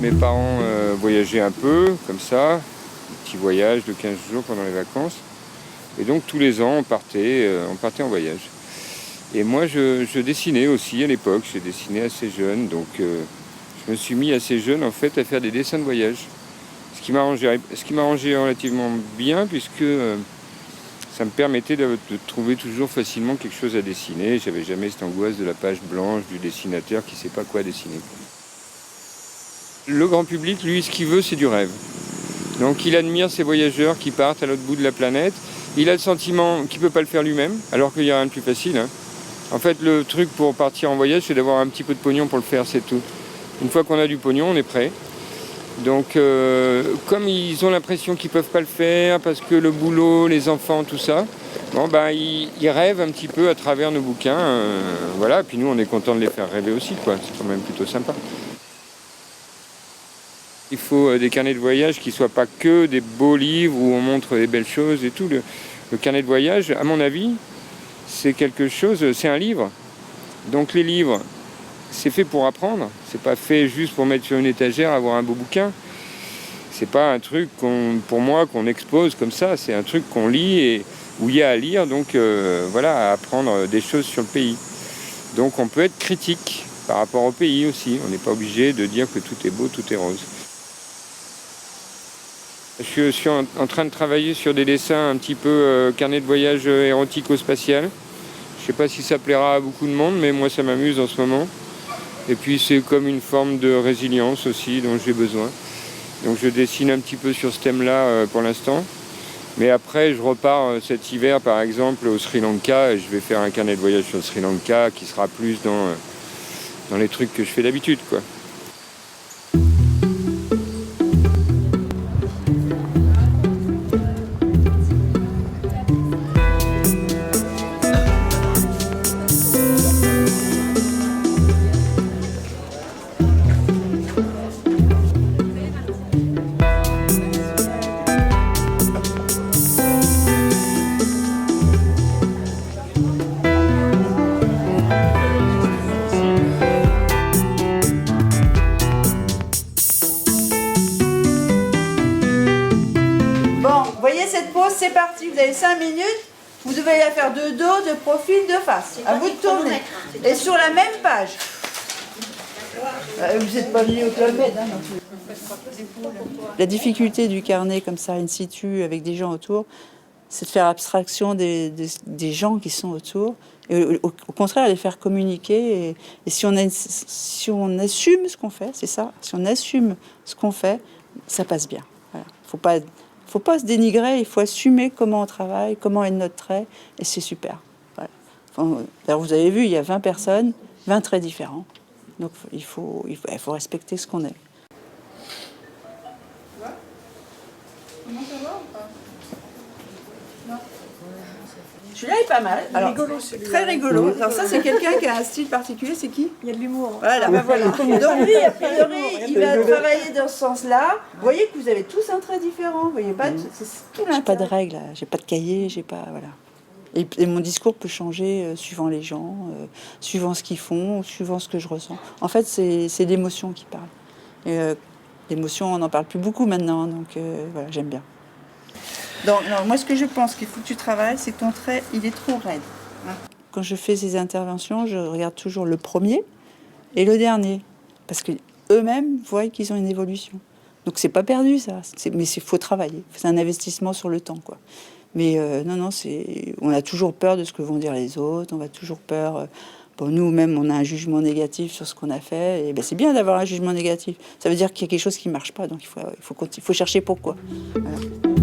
Mes parents voyageaient un peu, comme ça, des petits voyages de 15 jours pendant les vacances. Et donc tous les ans, on partait en voyage. Et moi, je dessinais aussi à l'époque, j'ai dessiné assez jeune, donc je me suis mis assez jeune en fait à faire des dessins de voyage. Ce qui m'arrangeait relativement bien, puisque ça me permettait de trouver toujours facilement quelque chose à dessiner. J'avais jamais cette angoisse de la page blanche du dessinateur qui ne sait pas quoi dessiner. Le grand public, lui, ce qu'il veut, c'est du rêve. Donc il admire ces voyageurs qui partent à l'autre bout de la planète. Il a le sentiment qu'il ne peut pas le faire lui-même, alors qu'il n'y a rien de plus facile. En fait, le truc pour partir en voyage, c'est d'avoir un petit peu de pognon pour le faire, c'est tout. Une fois qu'on a du pognon, on est prêt. Donc, comme ils ont l'impression qu'ils ne peuvent pas le faire, parce que le boulot, les enfants, tout ça, bon, ils rêvent un petit peu à travers nos bouquins. Voilà, et puis nous, on est content de les faire rêver aussi, quoi. C'est quand même plutôt sympa. Il faut des carnets de voyage qui ne soient pas que des beaux livres où on montre des belles choses et tout. Le carnet de voyage, à mon avis, c'est quelque chose, c'est un livre. Donc les livres, c'est fait pour apprendre. C'est pas fait juste pour mettre sur une étagère, avoir un beau bouquin. C'est pas un truc pour moi qu'on expose comme ça. C'est un truc qu'on lit et où il y a à lire. Donc voilà, à apprendre des choses sur le pays. Donc on peut être critique par rapport au pays aussi. On n'est pas obligé de dire que tout est beau, tout est rose. Je suis en train de travailler sur des dessins un petit peu carnet de voyage érotico-spatial. Je ne sais pas si ça plaira à beaucoup de monde, mais moi ça m'amuse en ce moment. Et puis c'est comme une forme de résilience aussi dont j'ai besoin. Donc je dessine un petit peu sur ce thème-là pour l'instant. Mais après je repars cet hiver par exemple au Sri Lanka et je vais faire un carnet de voyage sur le Sri Lanka qui sera plus dans les trucs que je fais d'habitude, quoi. Cette pause, c'est parti, vous avez 5 minutes, vous devez la faire de dos, de profil, de face, à vous de tourner, et sur la même page. Vous n'êtes pas venu au Club Med, hein, non plus. La difficulté du carnet comme ça, in situ, avec des gens autour, c'est de faire abstraction des gens qui sont autour, et au contraire, les faire communiquer, et si on assume ce qu'on fait, c'est ça, si on assume ce qu'on fait, ça passe bien. Voilà. Faut pas se dénigrer, il faut assumer comment on travaille, comment est notre trait, et c'est super. Voilà. Enfin, alors vous avez vu, il y a 20 personnes, 20 traits différents. Donc il faut respecter ce qu'on est. Comment ça va ou pas? Non. Celui-là est pas mal. Alors, rigolo, très rigolo. Alors ça, c'est quelqu'un qui a un style particulier, c'est qui? Il y a de l'humour. Voilà. Voilà. Donc lui, a priori, il va travailler dans ce sens-là. Vous voyez que vous avez tous un trait différent. Vous voyez pas? J'ai pas de règles, j'ai pas de cahier, j'ai pas voilà. Et mon discours peut changer suivant les gens, suivant ce qu'ils font, suivant ce que je ressens. En fait, c'est l'émotion qui parle. Et l'émotion, on n'en parle plus beaucoup maintenant, donc voilà, j'aime bien. Donc, non, moi, ce que je pense qu'il faut que tu travailles, c'est que ton trait, il est trop raide. Hein. Quand je fais ces interventions, je regarde toujours le premier et le dernier. Parce qu'eux-mêmes voient qu'ils ont une évolution. Donc, c'est pas perdu, ça. Mais il faut travailler. C'est un investissement sur le temps, quoi. Mais non, on a toujours peur de ce que vont dire les autres. On a toujours peur... Bon, nous-mêmes, on a un jugement négatif sur ce qu'on a fait. Et ben, c'est bien d'avoir un jugement négatif. Ça veut dire qu'il y a quelque chose qui ne marche pas. Donc, il faut chercher pourquoi. Voilà.